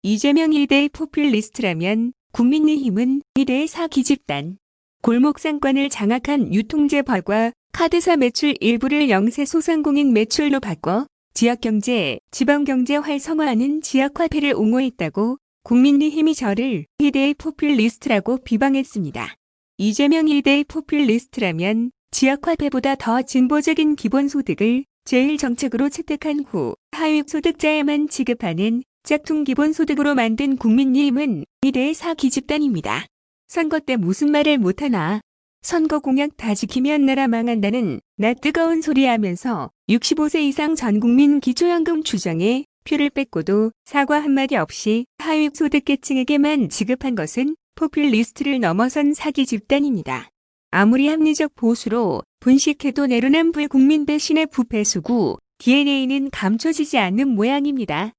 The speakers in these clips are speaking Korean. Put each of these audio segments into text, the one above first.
이재명 1대 포퓰리스트라면 국민의힘은 1대 사기 집단. 골목 상권을 장악한 유통재벌과 카드사 매출 일부를 영세 소상공인 매출로 바꿔 지역경제, 지방경제 활성화하는 지역화폐를 옹호했다고 국민의힘이 저를 1대 포퓰리스트라고 비방했습니다. 이재명 1대 포퓰리스트라면 지역화폐보다 더 진보적인 기본소득을 제일 정책으로 채택한 후 하위소득자에만 지급하는 짝퉁 기본소득으로 만든 국민의힘은 1대 사기 집단입니다. 선거 때 무슨 말을 못하나. 선거 공약 다 지키면 나라 망한다는 나 뜨거운 소리 하면서 65세 이상 전 국민 기초연금 추정에 표를 뺏고도 사과 한마디 없이 하위소득계층에게만 지급한 것은 포퓰리스트를 넘어선 사기 집단입니다. 아무리 합리적 보수로 분식해도 내로남불 국민 배신의 부패수구 DNA는 감춰지지 않는 모양입니다.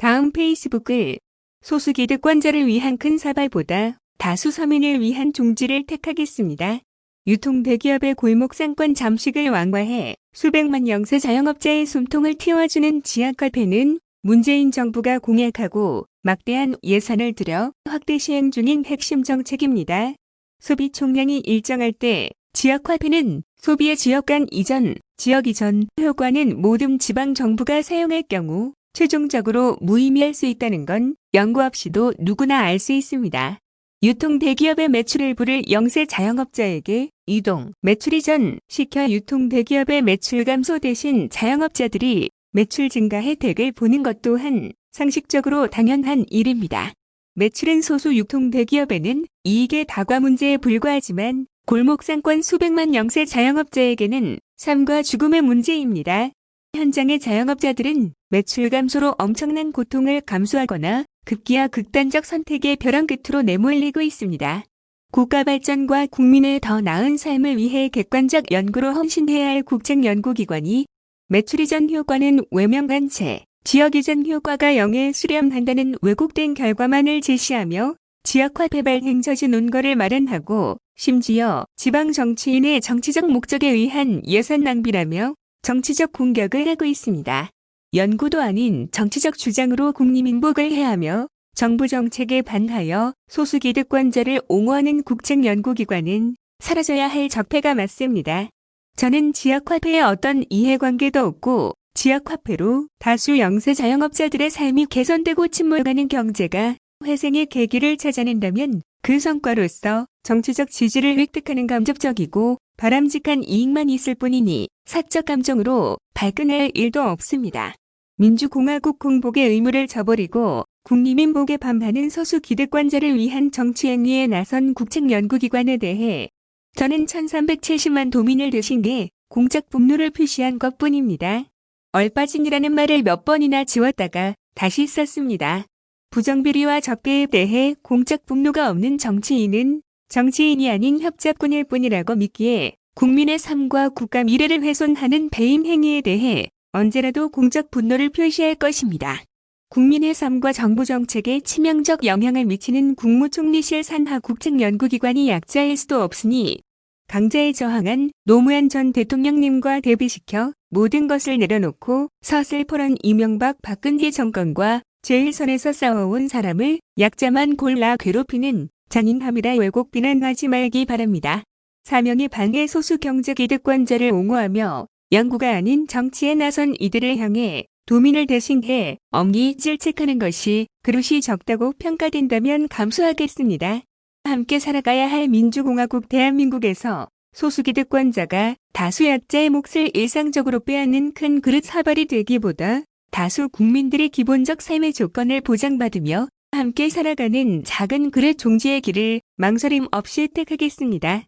다음 페이스북을 소수기득권자를 위한 큰 사발보다 다수 서민을 위한 종지를 택하겠습니다. 유통대기업의 골목상권 잠식을 완화해 수백만 영세 자영업자의 숨통을 틔워주는 지역화폐는 문재인 정부가 공약하고 막대한 예산을 들여 확대 시행 중인 핵심 정책입니다. 소비 총량이 일정할 때 지역화폐는 소비의 지역 간 이전, 지역 이전 효과는 모든 지방 정부가 사용할 경우 최종적으로 무의미할 수 있다는 건 연구 없이도 누구나 알 수 있습니다. 유통대기업의 매출 일부를 영세 자영업자에게 이동, 매출 이전 시켜 유통대기업의 매출 감소 대신 자영업자들이 매출 증가 혜택을 보는 것 또한 상식적으로 당연한 일입니다. 매출은 소수 유통대기업에는 이익의 다과 문제에 불과하지만 골목상권 수백만 영세 자영업자에게는 삶과 죽음의 문제입니다. 현장의 자영업자들은 매출 감소로 엄청난 고통을 감수하거나 급기야 극단적 선택의 벼랑 끝으로 내몰리고 있습니다. 국가 발전과 국민의 더 나은 삶을 위해 객관적 연구로 헌신해야 할 국책연구기관이 매출 이전 효과는 외명관체, 지역 이전 효과가 0에 수렴한다는 왜곡된 결과만을 제시하며 지역화폐 발행 저지 논거를 마련하고 심지어 지방 정치인의 정치적 목적에 의한 예산 낭비라며 정치적 공격을 하고 있습니다. 연구도 아닌 정치적 주장으로 국민민복을 해하며 정부 정책에 반하여 소수기득권자를 옹호하는 국책연구기관은 사라져야 할 적폐가 맞습니다. 저는 지역화폐에 어떤 이해관계도 없고 지역화폐로 다수 영세 자영업자들의 삶이 개선되고 침몰가는 경제가 회생의 계기를 찾아낸다면 그 성과로서 정치적 지지를 획득하는 감접적이고 바람직한 이익만 있을 뿐이니 사적 감정으로 발끈할 일도 없습니다. 민주공화국 공복의 의무를 저버리고 국민민복에 반하는 소수 기득권자를 위한 정치행위에 나선 국책연구기관에 대해 저는 1370만 도민을 대신해 공적 분노를 표시한 것뿐입니다. 얼빠진이라는 말을 몇 번이나 지웠다가 다시 썼습니다. 부정비리와 적폐에 대해 공적 분노가 없는 정치인은 정치인이 아닌 협잡꾼일 뿐이라고 믿기에 국민의 삶과 국가 미래를 훼손하는 배임 행위에 대해 언제라도 공적 분노를 표시할 것입니다. 국민의 삶과 정부 정책에 치명적 영향을 미치는 국무총리실 산하 국책연구기관이 약자일 수도 없으니 강자에 저항한 노무현 전 대통령님과 대비시켜 모든 것을 내려놓고 서슬퍼런 이명박 박근혜 정권과 제일선에서 싸워온 사람을 약자만 골라 괴롭히는 잔인함이라 왜곡 비난하지 말기 바랍니다. 사명에 반해 소수 경제기득권자를 옹호하며 연구가 아닌 정치에 나선 이들을 향해 도민을 대신해 엄히 질책하는 것이 그릇이 적다고 평가된다면 감수하겠습니다. 함께 살아가야 할 민주공화국 대한민국에서 소수기득권자가 다수 약자의 몫을 일상적으로 빼앗는 큰 그릇 사발이 되기보다 다수 국민들의 기본적 삶의 조건을 보장받으며 함께 살아가는 작은 그릇 종지의 길을 망설임 없이 택하겠습니다.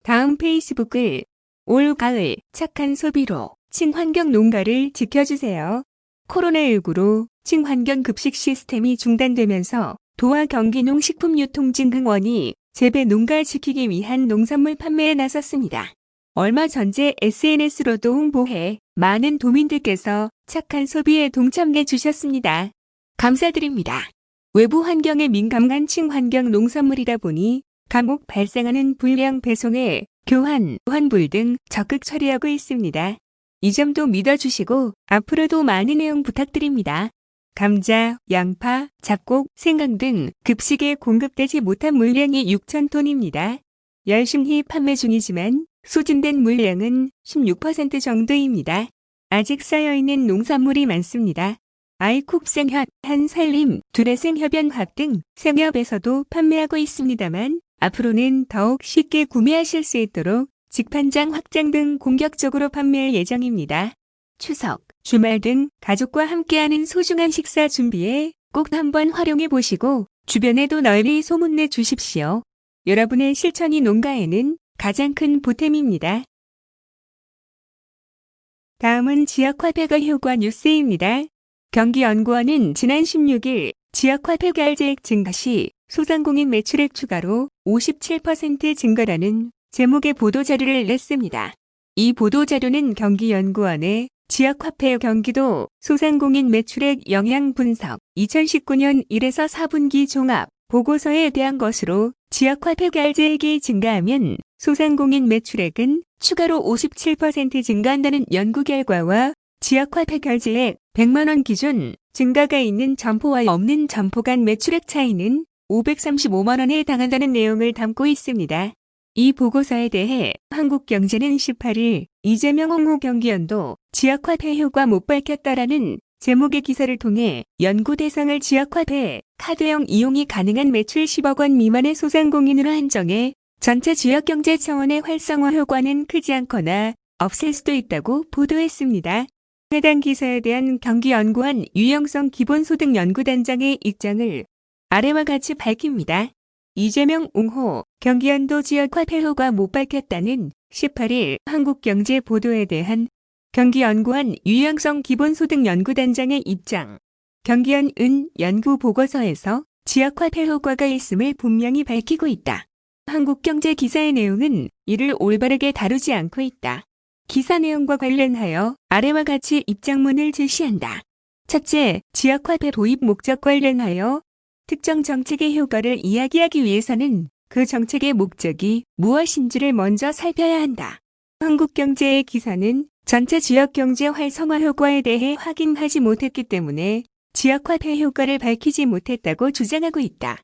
다음 페이스북을 올 가을 착한 소비로 친환경 농가를 지켜주세요. 코로나19로 친환경 급식 시스템이 중단되면서 도와 경기농식품유통진흥원이 재배 농가 지키기 위한 농산물 판매에 나섰습니다. 얼마 전에 SNS로도 홍보해 많은 도민들께서 착한 소비에 동참해 주셨습니다. 감사드립니다. 외부 환경에 민감한 친환경 농산물이다 보니 감옥 발생하는 불량 배송에 교환, 환불 등 적극 처리하고 있습니다. 이 점도 믿어주시고 앞으로도 많은 내용 부탁드립니다. 감자, 양파, 잡곡, 생강 등 급식에 공급되지 못한 물량이 6,000톤입니다. 열심히 판매 중이지만 소진된 물량은 16% 정도입니다. 아직 쌓여있는 농산물이 많습니다. 아이쿡 생협, 한살림, 두레생협연합 등 생협에서도 판매하고 있습니다만 앞으로는 더욱 쉽게 구매하실 수 있도록 직판장 확장 등 공격적으로 판매할 예정입니다. 추석, 주말 등 가족과 함께하는 소중한 식사 준비에 꼭 한번 활용해 보시고 주변에도 널리 소문내 주십시오. 여러분의 실천이 농가에는 가장 큰 보탬입니다. 다음은 지역화폐가 효과 뉴스입니다. 경기연구원은 지난 16일 지역화폐 결제액 증가 시 소상공인 매출액 추가로 57% 증가라는 제목의 보도자료를 냈습니다. 이 보도자료는 경기연구원의 지역화폐 경기도 소상공인 매출액 영향 분석 2019년 1에서 4분기 종합 보고서에 대한 것으로 지역화폐 결제액이 증가하면 소상공인 매출액은 추가로 57% 증가한다는 연구 결과와 지역화폐 결제액 100만 원 기준 증가가 있는 점포와 없는 점포 간 매출액 차이는 535만 원에 해당한다는 내용을 담고 있습니다. 이 보고서에 대해 한국경제는 18일 이재명 홍보 경기연도 지역화폐 효과 못 밝혔다라는 제목의 기사를 통해 연구 대상을 지역화폐, 카드형 이용이 가능한 매출 10억 원 미만의 소상공인으로 한정해 전체 지역경제 차원의 활성화 효과는 크지 않거나 없을 수도 있다고 보도했습니다. 해당 기사에 대한 경기연구원 유형성 기본소득연구단장의 입장을 아래와 같이 밝힙니다. 이재명 옹호 경기연도 지역화폐 효과 못 밝혔다는 18일 한국경제 보도에 대한 경기연구원 유형성 기본소득연구단장의 입장. 경기연은 연구 보고서에서 지역화폐 효과가 있음을 분명히 밝히고 있다. 한국경제 기사의 내용은 이를 올바르게 다루지 않고 있다. 기사 내용과 관련하여 아래와 같이 입장문을 제시한다. 첫째, 지역화폐 도입 목적 관련하여 특정 정책의 효과를 이야기하기 위해서는 그 정책의 목적이 무엇인지를 먼저 살펴야 한다. 한국경제의 기사는 전체 지역경제 활성화 효과에 대해 확인하지 못했기 때문에 지역화폐 효과를 밝히지 못했다고 주장하고 있다.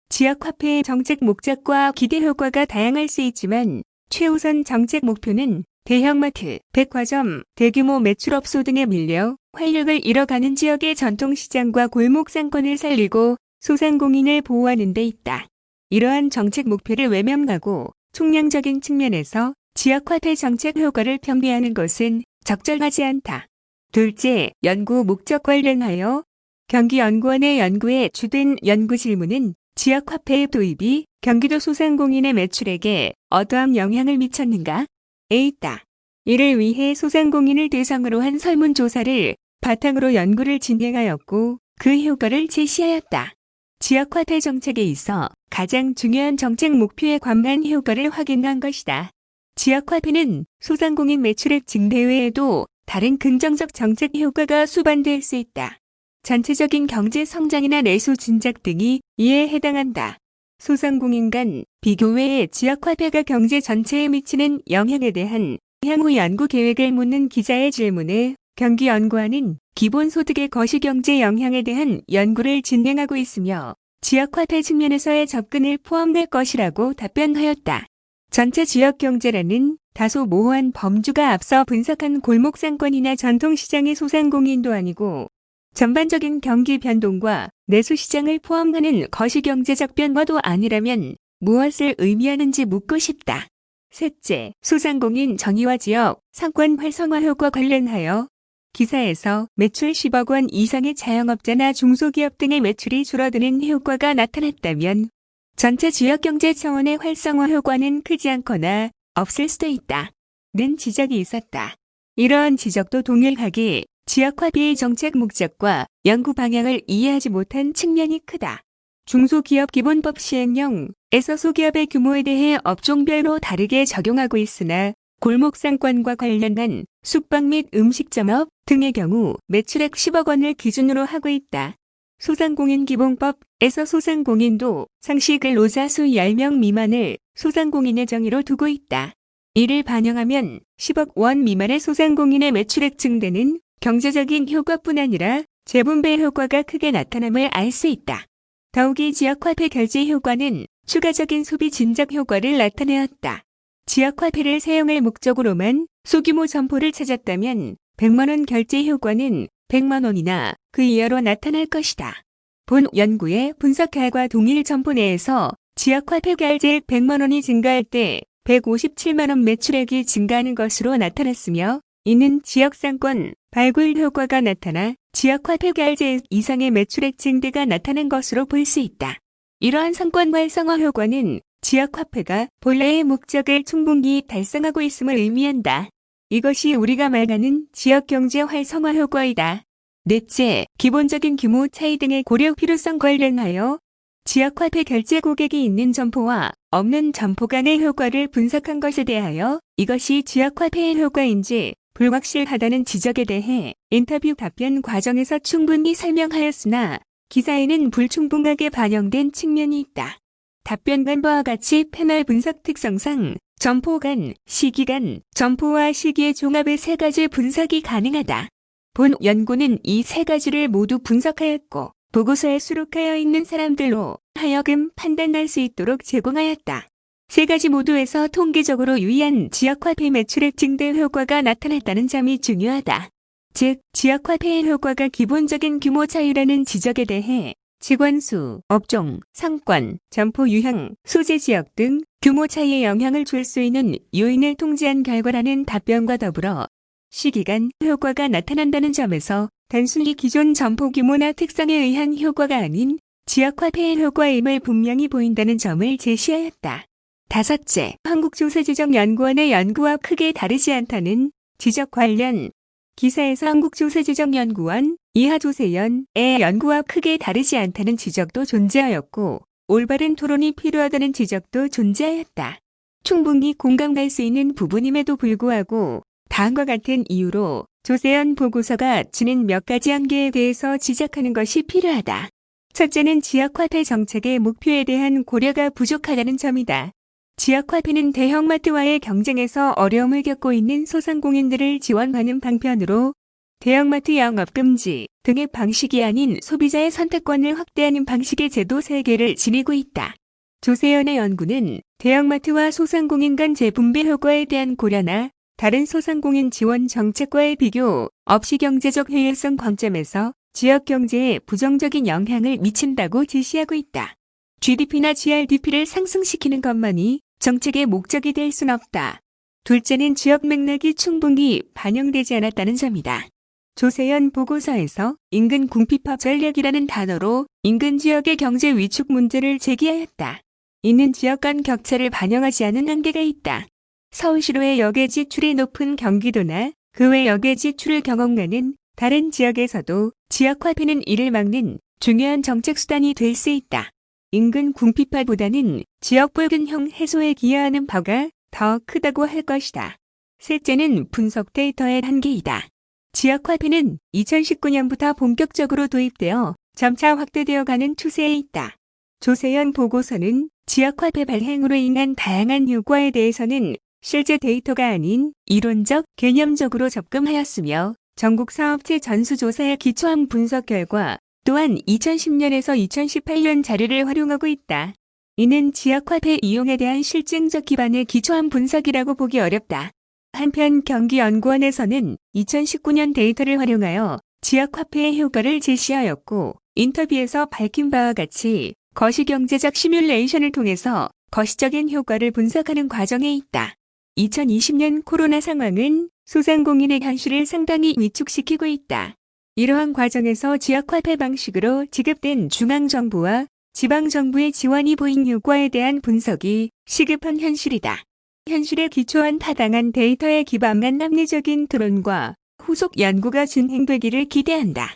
지역화폐의 정책 목적과 기대 효과가 다양할 수 있지만 최우선 정책 목표는 대형마트, 백화점, 대규모 매출업소 등에 밀려 활력을 잃어가는 지역의 전통시장과 골목상권을 살리고 소상공인을 보호하는 데 있다. 이러한 정책 목표를 외면하고 총량적인 측면에서 지역화폐 정책 효과를 평가하는 것은 적절하지 않다. 둘째, 연구 목적 관련하여 경기연구원의 연구에 주된 연구 질문은 지역화폐의 도입이 경기도 소상공인의 매출액에 어떠한 영향을 미쳤는가? 에 있다. 이를 위해 소상공인을 대상으로 한 설문조사를 바탕으로 연구를 진행하였고 그 효과를 제시하였다. 지역화폐 정책에 있어 가장 중요한 정책 목표에 관한 효과를 확인한 것이다. 지역화폐는 소상공인 매출액 증대 외에도 다른 긍정적 정책 효과가 수반될 수 있다. 전체적인 경제 성장이나 내수 진작 등이 이에 해당한다. 소상공인 간 비교 외에 지역화폐가 경제 전체에 미치는 영향에 대한 향후 연구 계획을 묻는 기자의 질문에 경기연구원은 기본소득의 거시경제 영향에 대한 연구를 진행하고 있으며 지역화폐 측면에서의 접근을 포함할 것이라고 답변하였다. 전체 지역경제라는 다소 모호한 범주가 앞서 분석한 골목상권이나 전통시장의 소상공인도 아니고 전반적인 경기 변동과 내수시장을 포함하는 거시경제적 변화도 아니라면 무엇을 의미하는지 묻고 싶다. 셋째, 소상공인 정의와 지역, 상권 활성화 효과 관련하여 기사에서 매출 10억 원 이상의 자영업자나 중소기업 등의 매출이 줄어드는 효과가 나타났다면 전체 지역경제 차원의 활성화 효과는 크지 않거나 없을 수도 있다. 는 지적이 있었다. 이러한 지적도 동일하게 지역화폐의 정책 목적과 연구 방향을 이해하지 못한 측면이 크다. 중소기업 기본법 시행령에서 소기업의 규모에 대해 업종별로 다르게 적용하고 있으나 골목상권과 관련한 숙박 및 음식점업 등의 경우 매출액 10억 원을 기준으로 하고 있다. 소상공인 기본법에서 소상공인도 상시 근로자 수 10명 미만을 소상공인의 정의로 두고 있다. 이를 반영하면 10억 원 미만의 소상공인의 매출액 증대는 경제적인 효과뿐 아니라 재분배 효과가 크게 나타남을 알 수 있다. 더욱이 지역화폐 결제 효과는 추가적인 소비 진작 효과를 나타내었다. 지역화폐를 사용할 목적으로만 소규모 점포를 찾았다면 100만 원 결제 효과는 100만 원이나 그 이하로 나타날 것이다. 본 연구의 분석 결과 동일 점포 내에서 지역화폐 결제액 100만 원이 증가할 때 157만 원 매출액이 증가하는 것으로 나타났으며, 이는 지역상권 발굴 효과가 나타나 지역화폐 결제액 이상의 매출액 증대가 나타난 것으로 볼 수 있다. 이러한 상권 활성화 효과는 지역화폐가 본래의 목적을 충분히 달성하고 있음을 의미한다. 이것이 우리가 말하는 지역경제 활성화 효과이다. 넷째, 기본적인 규모 차이 등의 고려 필요성 관련하여 지역화폐 결제 고객이 있는 점포와 없는 점포 간의 효과를 분석한 것에 대하여 이것이 지역화폐의 효과인지 불확실하다는 지적에 대해 인터뷰 답변 과정에서 충분히 설명하였으나 기사에는 불충분하게 반영된 측면이 있다. 답변과 바와 같이 패널 분석 특성상 점포 간, 시기 간, 점포와 시기의 종합의 세 가지 분석이 가능하다. 본 연구는 이 세 가지를 모두 분석하였고 보고서에 수록하여 있는 사람들로 하여금 판단할 수 있도록 제공하였다. 세 가지 모두에서 통계적으로 유의한 지역화폐 매출액 증대 효과가 나타났다는 점이 중요하다. 즉, 지역화폐의 효과가 기본적인 규모 차이라는 지적에 대해 직원수, 업종, 상권, 점포 유형, 소재 지역 등 규모 차이에 영향을 줄 수 있는 요인을 통제한 결과라는 답변과 더불어 시기간 효과가 나타난다는 점에서 단순히 기존 점포 규모나 특성에 의한 효과가 아닌 지역화폐의 효과임을 분명히 보인다는 점을 제시하였다. 다섯째, 한국조사지정연구원의 연구와 크게 다르지 않다는 지적 관련. 기사에서 한국조사지정연구원 이하조세연의 연구와 크게 다르지 않다는 지적도 존재하였고 올바른 토론이 필요하다는 지적도 존재하였다. 충분히 공감할 수 있는 부분임에도 불구하고 다음과 같은 이유로 조세연 보고서가 지닌 몇 가지 한계에 대해서 지적하는 것이 필요하다. 첫째는 지역화폐 정책의 목표에 대한 고려가 부족하다는 점이다. 지역화폐는 대형마트와의 경쟁에서 어려움을 겪고 있는 소상공인들을 지원하는 방편으로 대형마트 영업금지 등의 방식이 아닌 소비자의 선택권을 확대하는 방식의 제도 설계를 지니고 있다. 조세연의 연구는 대형마트와 소상공인 간 재분배 효과에 대한 고려나 다른 소상공인 지원 정책과의 비교 없이 경제적 효율성 관점에서 지역 경제에 부정적인 영향을 미친다고 제시하고 있다. GDP나 GRDP를 상승시키는 것만이 정책의 목적이 될 순 없다. 둘째는 지역 맥락이 충분히 반영되지 않았다는 점이다. 조세연 보고서에서 인근 궁핍화 전략이라는 단어로 인근 지역의 경제 위축 문제를 제기하였다. 이는 지역 간 격차를 반영하지 않은 한계가 있다. 서울시로의 역외 지출이 높은 경기도나 그 외 역외 지출을 경험하는 다른 지역에서도 지역화폐는 이를 막는 중요한 정책 수단이 될 수 있다. 인근 궁핍화보다는 지역 불균형 해소에 기여하는 바가 더 크다고 할 것이다. 셋째는 분석 데이터의 한계이다. 지역화폐는 2019년부터 본격적으로 도입되어 점차 확대되어 가는 추세에 있다. 조세연 보고서는 지역화폐 발행으로 인한 다양한 효과에 대해서는 실제 데이터가 아닌 이론적, 개념적으로 접근하였으며 전국 사업체 전수조사에 기초한 분석 결과 또한 2010년에서 2018년 자료를 활용하고 있다. 이는 지역화폐 이용에 대한 실증적 기반에 기초한 분석이라고 보기 어렵다. 한편 경기연구원에서는 2019년 데이터를 활용하여 지역화폐의 효과를 제시하였고 인터뷰에서 밝힌 바와 같이 거시경제적 시뮬레이션을 통해서 거시적인 효과를 분석하는 과정에 있다. 2020년 코로나 상황은 소상공인의 현실을 상당히 위축시키고 있다. 이러한 과정에서 지역화폐 방식으로 지급된 중앙정부와 지방정부의 지원이 보인 효과에 대한 분석이 시급한 현실이다. 현실에 기초한 타당한 데이터에 기반한 합리적인 토론과 후속 연구가 진행되기를 기대한다.